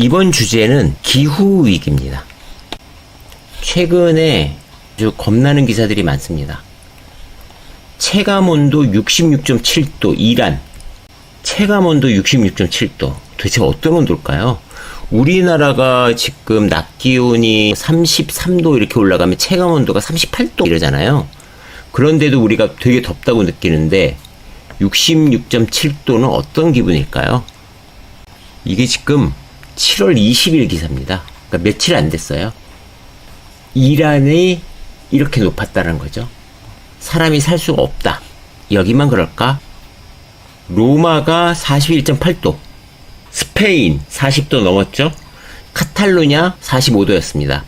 이번 주제는 기후위기입니다. 최근에 아주 겁나는 기사들이 많습니다. 체감온도 66.7도, 이란. 체감온도 66.7도. 도대체 어떤 온도일까요? 우리나라가 지금 낮 기온이 33도 이렇게 올라가면 체감온도가 38도 이러잖아요. 그런데도 우리가 되게 덥다고 느끼는데 66.7도는 어떤 기분일까요? 이게 지금 7월 20일 기사입니다. 그러니까 며칠 안 됐어요. 이란이 이렇게 높았다는 거죠. 사람이 살 수가 없다. 여기만 그럴까? 로마가 41.8도, 스페인 40도 넘었죠. 카탈루냐 45도였습니다.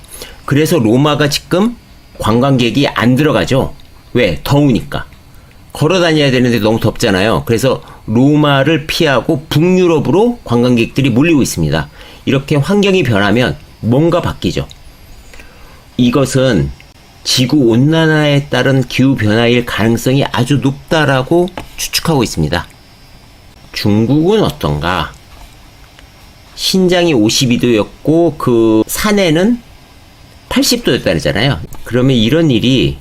그래서 로마가 지금 관광객이 안 들어가죠. 왜? 더우니까. 걸어 다녀야 되는데 너무 덥잖아요. 그래서 로마를 피하고 북유럽으로 관광객들이 몰리고 있습니다. 이렇게 환경이 변하면 뭔가 바뀌죠. 이것은 지구온난화에 따른 기후변화일 가능성이 아주 높다라고 추측하고 있습니다. 중국은 어떤가? 신장이 52도였고 그 산에는 80도였다잖아요. 그러면 이런 일이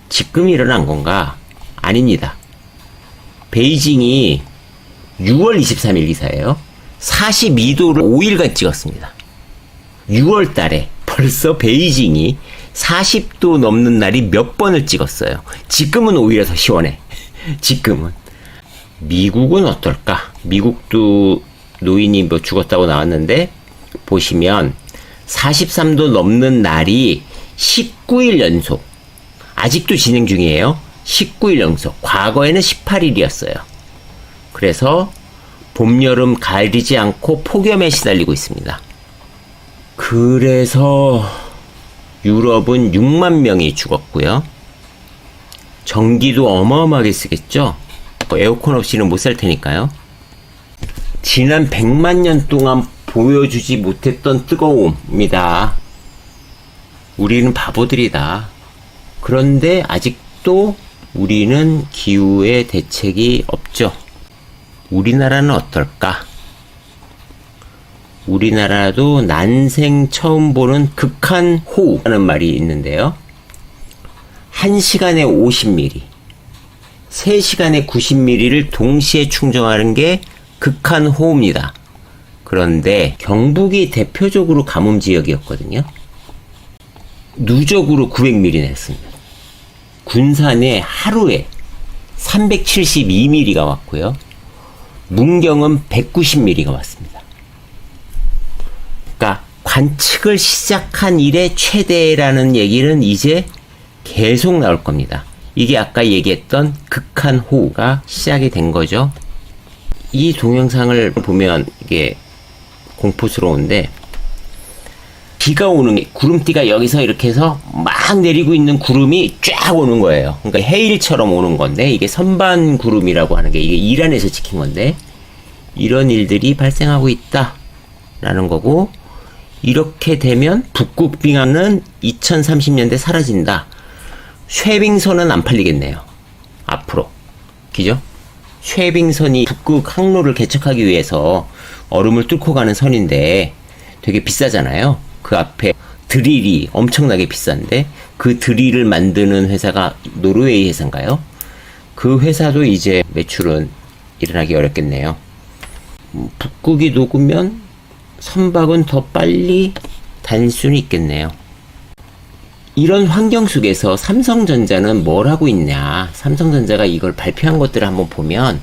지금 일어난 건가? 아닙니다. 베이징이 6월 23일 기사예요. 42도를 5일간 찍었습니다. 6월 달에 벌써 베이징이 40도 넘는 날이 몇 번을 찍었어요. 지금은 오히려 더 시원해. 지금은. 미국은 어떨까? 미국도 노인이 뭐 죽었다고 나왔는데 보시면 43도 넘는 날이 19일 연속. 아직도 진행 중이에요. 19일 연속. 과거에는 18일이었어요. 그래서 봄, 여름 가리지 않고 폭염에 시달리고 있습니다. 그래서 유럽은 6만 명이 죽었고요. 전기도 어마어마하게 쓰겠죠. 에어컨 없이는 못 살 테니까요. 지난 100만 년 동안 보여주지 못했던 뜨거움이다. 우리는 바보들이다. 그런데 아직도 우리는 기후에 대책이 없죠. 우리나라는 어떨까? 우리나라도 난생 처음 보는 극한호우라는 말이 있는데요. 1시간에 50mm, 3시간에 90mm를 동시에 충정하는 게 극한호우입니다. 그런데 경북이 대표적으로 가뭄 지역이었거든요. 누적으로 900mm 냈습니다. 군산에 하루에 372mm가 왔고요. 문경은 190mm가 왔습니다. 그러니까 관측을 시작한 이래 최대라는 얘기는 이제 계속 나올 겁니다. 이게 아까 얘기했던 극한호우가 시작이 된 거죠. 이 동영상을 보면 이게 공포스러운데 비가 오는 게 구름띠가 여기서 이렇게 해서 막 내리고 있는 구름이 쫙 오는 거예요. 그러니까 해일처럼 오는 건데 이게 선반 구름이라고 하는 게 이게 이란에서 찍힌 건데 이런 일들이 발생하고 있다라는 거고 이렇게 되면 북극빙하는 2030년대 사라진다. 쉐빙선은 안 팔리겠네요. 앞으로. 그죠? 쉐빙선이 북극 항로를 개척하기 위해서 얼음을 뚫고 가는 선인데 되게 비싸잖아요. 그 앞에 드릴이 엄청나게 비싼데 그 드릴을 만드는 회사가 노르웨이 회사인가요? 그 회사도 이제 매출은 일어나기 어렵겠네요. 북극이 녹으면 선박은 더 빨리 다닐 수는 있겠네요. 이런 환경 속에서 삼성전자는 뭘 하고 있냐? 삼성전자가 이걸 발표한 것들을 한번 보면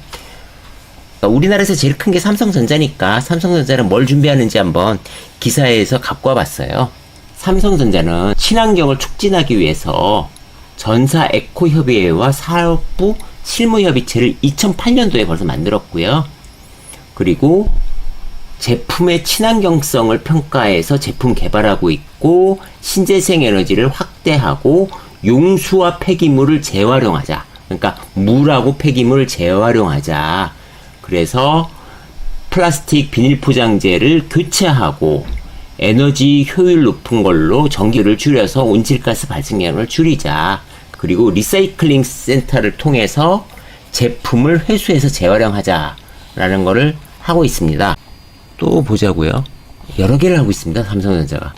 우리나라에서 제일 큰 게 삼성전자니까 삼성전자는 뭘 준비하는지 한번 기사에서 갖고 와봤어요. 삼성전자는 친환경을 촉진하기 위해서 전사 에코협의회와 사업부 실무협의체를 2008년도에 벌써 만들었고요. 그리고 제품의 친환경성을 평가해서 제품 개발하고 있고 신재생 에너지를 확대하고 용수와 폐기물을 재활용하자. 그러니까 물하고 폐기물을 재활용하자. 그래서 플라스틱 비닐 포장재를 교체하고 에너지 효율 높은 걸로 전기를 줄여서 온실가스 발생량을 줄이자. 그리고 리사이클링 센터를 통해서 제품을 회수해서 재활용하자라는 거를 하고 있습니다. 또 또 보자고요. 여러 개를 하고 있습니다. 삼성전자가.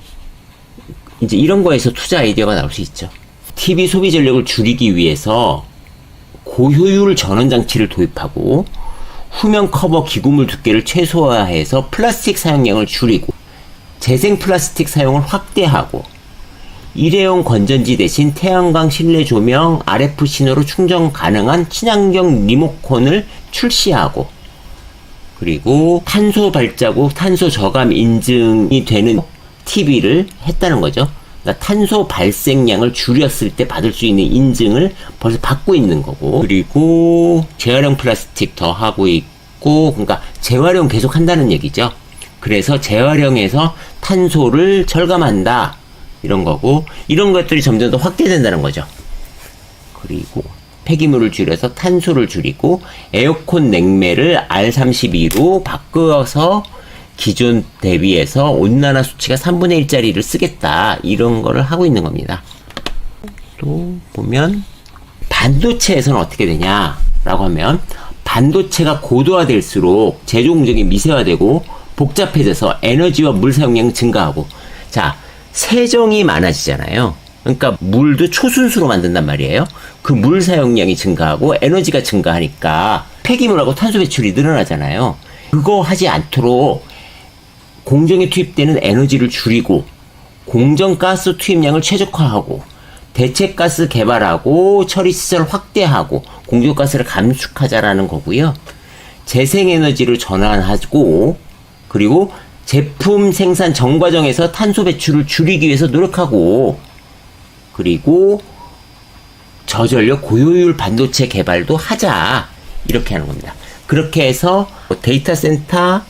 이제 이런 거에서 투자 아이디어가 나올 수 있죠. TV 소비 전력을 줄이기 위해서 고효율 전원 장치를 도입하고 후면 커버 기구물 두께를 최소화해서 플라스틱 사용량을 줄이고 재생 플라스틱 사용을 확대하고 일회용 건전지 대신 태양광 실내 조명 RF 신호로 충전 가능한 친환경 리모컨을 출시하고, 그리고 탄소 발자국, 탄소 저감 인증이 되는 TV를 했다는 거죠. 그러니까 탄소 발생량을 줄였을 때 받을 수 있는 인증을 벌써 받고 있는 거고, 그리고 재활용 플라스틱 더 하고 있고, 그러니까 재활용 계속 한다는 얘기죠. 그래서 재활용해서 탄소를 절감한다, 이런 거고, 이런 것들이 점점 더 확대된다는 거죠. 그리고 폐기물을 줄여서 탄소를 줄이고 에어컨 냉매를 R32로 바꾸어서 기존 대비해서 온난화 수치가 3분의 1짜리를 쓰겠다, 이런 거를 하고 있는 겁니다. 또 보면 반도체에서는 어떻게 되냐라고 하면, 반도체가 고도화될수록 제조 공정이 미세화되고 복잡해져서 에너지와 물 사용량이 증가하고, 자, 세정이 많아지잖아요. 그러니까 물도 초순수로 만든단 말이에요. 그 물 사용량이 증가하고 에너지가 증가하니까 폐기물하고 탄소 배출이 늘어나잖아요. 그거 하지 않도록 공정에 투입되는 에너지를 줄이고 공정가스 투입량을 최적화하고 대체가스 개발하고 처리시설 확대하고 공정가스를 감축하자라는 거고요. 재생에너지를 전환하고, 그리고 제품 생산 전 과정에서 탄소 배출을 줄이기 위해서 노력하고, 그리고 저전력 고효율 반도체 개발도 하자, 이렇게 하는 겁니다. 그렇게 해서 데이터 센터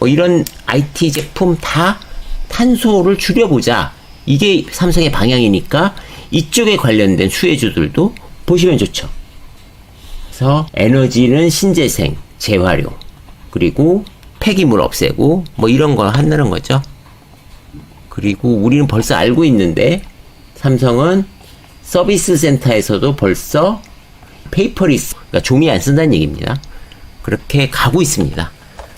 이런 IT 제품 다 탄소를 줄여보자, 이게 삼성의 방향이니까 이쪽에 관련된 수혜주들도 보시면 좋죠. 그래서 에너지는 신재생, 재활용, 그리고 폐기물 없애고 뭐 이런 거 한다는 거죠. 그리고 우리는 벌써 알고 있는데 삼성은 서비스 센터에서도 벌써 페이퍼리스, 그러니까 종이 안 쓴다는 얘기입니다. 그렇게 가고 있습니다.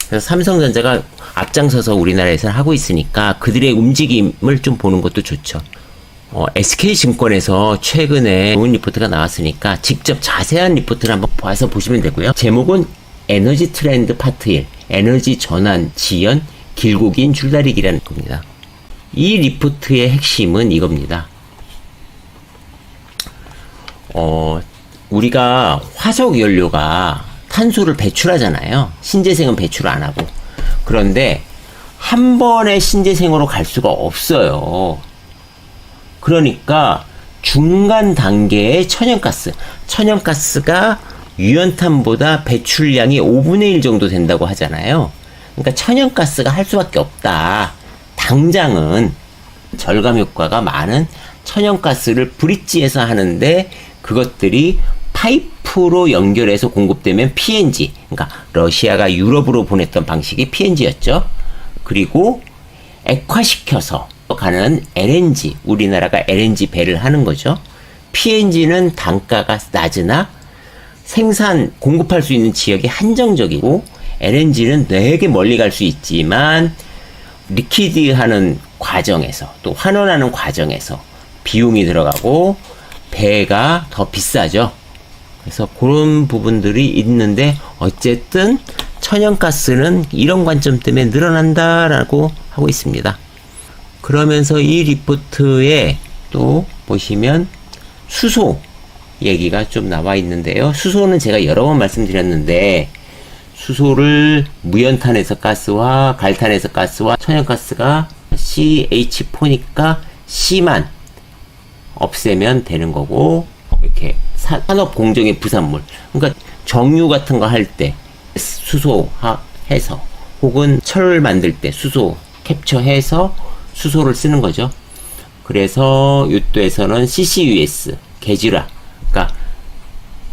그래서 삼성전자가 앞장서서 우리나라에서 하고 있으니까 그들의 움직임을 좀 보는 것도 좋죠. SK증권에서 최근에 좋은 리포트가 나왔으니까 직접 자세한 리포트를 한번 봐서 보시면 되고요. 제목은 에너지 트렌드 파트 1, 에너지 전환 지연 길고 긴 줄다리기라는 겁니다. 이 리포트의 핵심은 이겁니다. 우리가 화석 연료가 탄소를 배출하잖아요. 신재생은 배출 안 하고. 그런데 한 번에 신재생으로 갈 수가 없어요. 그러니까 중간 단계의 천연가스가 유연탄보다 배출량이 5분의 1 정도 된다고 하잖아요. 그러니까 천연가스가 할 수밖에 없다. 당장은 절감 효과가 많은 천연가스를 브릿지에서 하는데, 그것들이 파이프로 연결해서 공급되면 PNG, 그러니까 러시아가 유럽으로 보냈던 방식이 PNG였죠. 그리고 액화시켜서 가는 LNG, 우리나라가 LNG 배를 하는 거죠. PNG는 단가가 낮으나 공급할 수 있는 지역이 한정적이고, LNG는 되게 멀리 갈 수 있지만 리퀴드하는 과정에서 또 환원하는 과정에서 비용이 들어가고 배가 더 비싸죠. 그래서 그런 부분들이 있는데, 어쨌든 천연가스는 이런 관점 때문에 늘어난다라고 하고 있습니다. 그러면서 이 리포트에 또 보시면 수소 얘기가 좀 나와 있는데요. 수소는 제가 여러 번 말씀드렸는데, 수소를 무연탄에서 가스와 갈탄에서 가스와 천연가스가 CH4니까 C만 없애면 되는 거고, 이렇게 산업 공정의 부산물, 그러니까 정유 같은 거 할 때 수소해서, 혹은 철을 만들 때 수소 캡처해서 수소를 쓰는 거죠. 그래서 이또에서는 CCUS, 개질화, 그러니까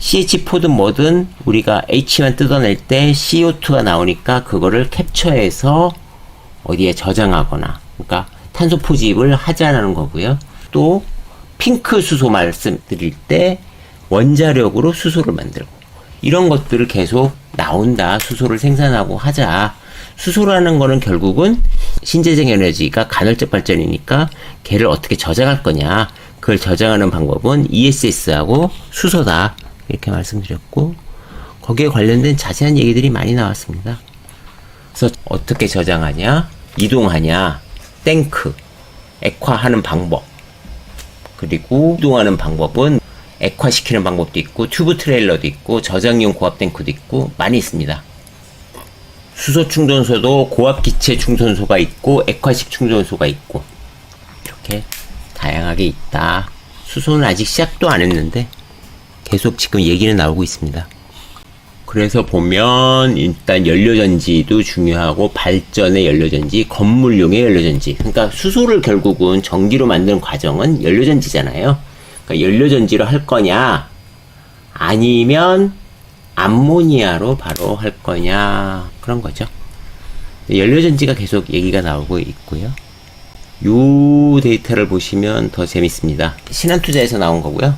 CH4든 뭐든 우리가 H만 뜯어낼 때 CO2가 나오니까 그거를 캡처해서 어디에 저장하거나, 그러니까 탄소 포집을 하자는 거고요. 또 핑크 수소 말씀드릴 때 원자력으로 수소를 만들고, 이런 것들을 계속 나온다. 수소를 생산하고 하자. 수소라는 거는 결국은 신재생 에너지가 간헐적 발전이니까 걔를 어떻게 저장할 거냐. 그걸 저장하는 방법은 ESS하고 수소다. 이렇게 말씀드렸고, 거기에 관련된 자세한 얘기들이 많이 나왔습니다. 그래서 어떻게 저장하냐, 이동하냐, 탱크, 액화하는 방법, 그리고 이동하는 방법은 액화시키는 방법도 있고, 튜브 트레일러도 있고, 저장용 고압 탱크도 있고, 많이 있습니다. 수소 충전소도 고압 기체 충전소가 있고, 액화식 충전소가 있고, 이렇게 다양하게 있다. 수소는 아직 시작도 안 했는데, 계속 지금 얘기는 나오고 있습니다. 그래서 보면 일단 연료전지도 중요하고 발전의 연료전지, 건물용의 연료전지. 그러니까 수소를 결국은 전기로 만드는 과정은 연료전지잖아요. 그러니까 연료전지로 할 거냐 아니면 암모니아로 바로 할 거냐 그런 거죠. 연료전지가 계속 얘기가 나오고 있고요. 요 데이터를 보시면 더 재밌습니다. 신한투자에서 나온 거고요.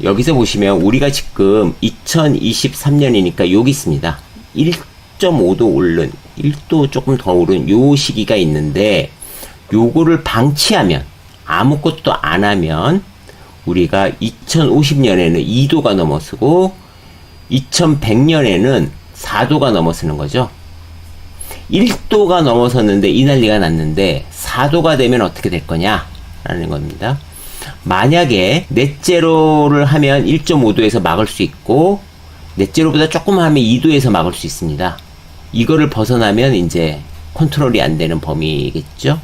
여기서 보시면 우리가 지금 2023년이니까 여기 있습니다. 1.5도 오른, 1도 조금 더 오른 요 시기가 있는데, 요거를 방치하면, 아무것도 안 하면 우리가 2050년에는 2도가 넘어서고 2100년에는 4도가 넘어서는 거죠. 1도가 넘어섰는데 이 난리가 났는데 4도가 되면 어떻게 될 거냐 라는 겁니다. 만약에 넷제로를 하면 1.5도에서 막을 수 있고, 넷제로보다 조금 하면 2도에서 막을 수 있습니다. 이거를 벗어나면 이제 컨트롤이 안 되는 범위겠죠.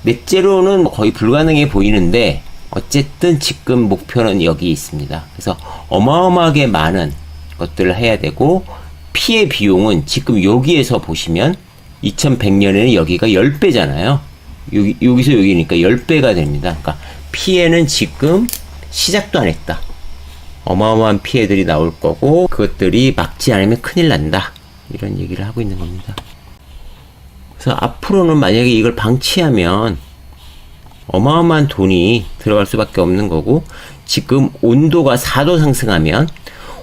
넷제로는 거의 불가능해 보이는데, 어쨌든 지금 목표는 여기 있습니다. 그래서 어마어마하게 많은 것들을 해야 되고, 피해 비용은 지금 여기에서 보시면 2100년에는 여기가 10배잖아요. 여기서 여기니까 10배가 됩니다. 그러니까 피해는 지금 시작도 안 했다. 어마어마한 피해들이 나올 거고, 그것들이 막지 않으면 큰일 난다. 이런 얘기를 하고 있는 겁니다. 그래서 앞으로는 만약에 이걸 방치하면 어마어마한 돈이 들어갈 수밖에 없는 거고, 지금 온도가 4도 상승하면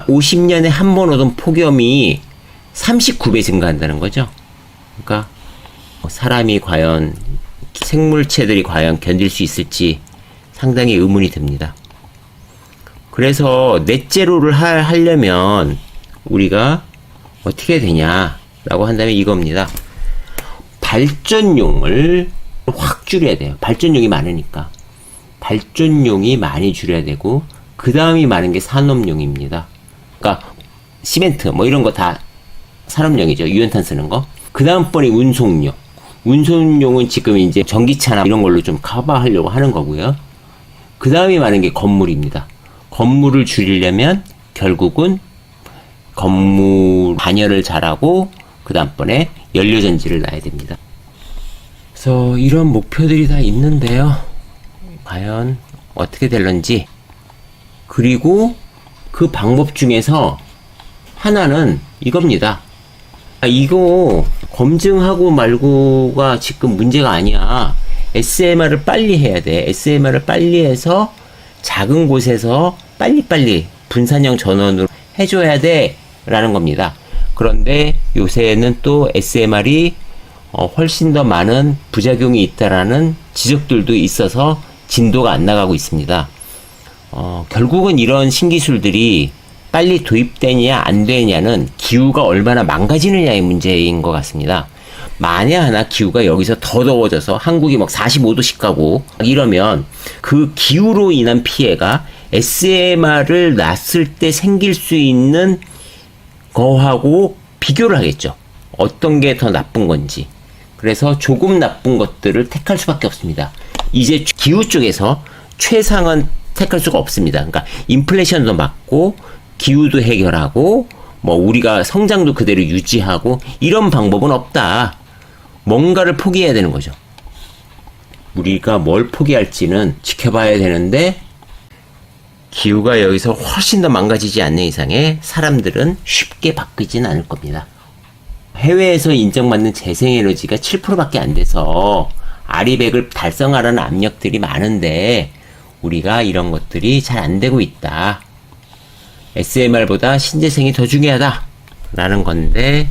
50년에 한 번 오던 폭염이 39배 증가한다는 거죠. 그러니까 사람이 과연, 생물체들이 과연 견딜 수 있을지 상당히 의문이 듭니다. 그래서 넷제로를 하려면 우리가 어떻게 되냐라고 한다면 이겁니다. 발전용을 확 줄여야 돼요. 발전용이 많으니까. 발전용이 많이 줄여야 되고, 그 다음이 많은 게 산업용입니다. 그러니까 시멘트 뭐 이런 거 다 산업용이죠. 유연탄 쓰는 거. 그 다음번이 운송용. 운송용은 지금 이제 전기차나 이런 걸로 좀 커버하려고 하는 거고요. 그 다음이 많은 게 건물입니다. 건물을 줄이려면 결국은 건물 단열을 잘하고, 그 다음번에 연료전지를 놔야 됩니다. 그래서 이런 목표들이 다 있는데요. 과연 어떻게 될런지. 그리고 그 방법 중에서 하나는 이겁니다. 이거 검증하고 말고가 지금 문제가 아니야. SMR을 빨리 해야 돼. SMR을 빨리 해서 작은 곳에서 빨리빨리 분산형 전원으로 해줘야 돼 라는 겁니다. 그런데 요새는 또 SMR이 훨씬 더 많은 부작용이 있다라는 지적들도 있어서 진도가 안 나가고 있습니다. 결국은 이런 신기술들이 빨리 도입되냐 안 되냐는 기후가 얼마나 망가지느냐의 문제인 것 같습니다. 만약 하나 기후가 여기서 더 더워져서 한국이 막 45도씩 가고 이러면 그 기후로 인한 피해가 SMR을 놨을 때 생길 수 있는 거하고 비교를 하겠죠. 어떤 게 더 나쁜 건지. 그래서 조금 나쁜 것들을 택할 수밖에 없습니다. 이제 기후 쪽에서 최상은 택할 수가 없습니다. 그러니까 인플레이션도 막고 기후도 해결하고 뭐 우리가 성장도 그대로 유지하고 이런 방법은 없다. 뭔가를 포기해야 되는 거죠. 우리가 뭘 포기할지는 지켜봐야 되는데, 기후가 여기서 훨씬 더 망가지지 않는 이상에 사람들은 쉽게 바뀌지는 않을 겁니다. 해외에서 인정받는 재생에너지가 7%밖에 안 돼서 아리백을 달성하라는 압력들이 많은데 우리가 이런 것들이 잘 안 되고 있다. SMR보다 신재생이 더 중요하다 라는 건데,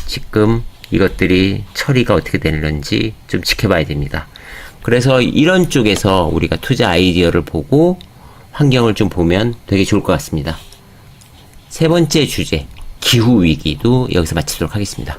지금 이것들이 처리가 어떻게 되는지 좀 지켜봐야 됩니다. 그래서 이런 쪽에서 우리가 투자 아이디어를 보고 환경을 좀 보면 되게 좋을 것 같습니다. 세 번째 주제, 기후위기도 여기서 마치도록 하겠습니다.